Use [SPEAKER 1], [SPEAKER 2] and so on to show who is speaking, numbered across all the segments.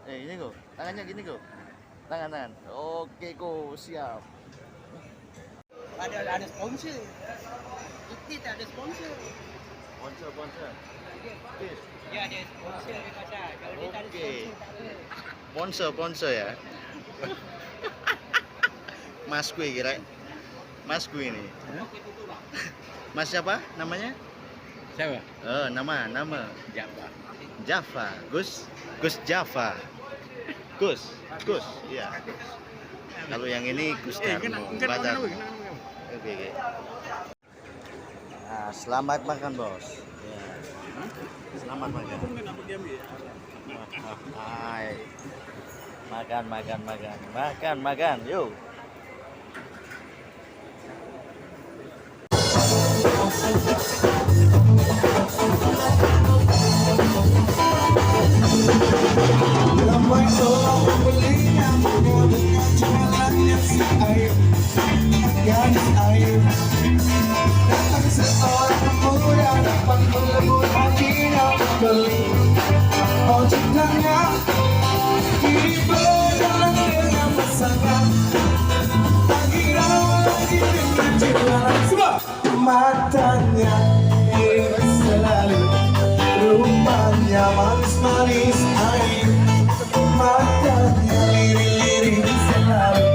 [SPEAKER 1] Ini kok, tangannya gini kok. Tangan. Oke kok, siap.
[SPEAKER 2] Ada sponsor. Kita ada sponsor.
[SPEAKER 1] Sponsor.
[SPEAKER 2] Ya ada sponsor di pasar. Kalau dia tak ada
[SPEAKER 1] Sponsor, sponsor ya. Masku kira. Masku ini. Mas siapa namanya?
[SPEAKER 2] Siapa?
[SPEAKER 1] Nama. Java. Gus Java. Gus. Iya. Kalau yang ini Gus Darmo. Badar. Oke. Nah, selamat makan, Bos. Ya. Selamat makan. Hai. Makan. Yuk.
[SPEAKER 3] Matanya selalu rupanya manis air, matanya lirik selalu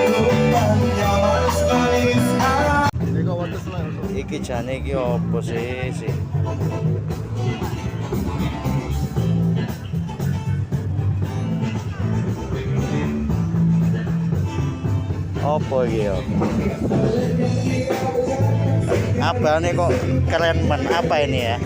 [SPEAKER 3] rupanya manis air.
[SPEAKER 1] Iki jane iki opo sih? Opo iki yo? Apa nih kok keren banget, apa ini ya?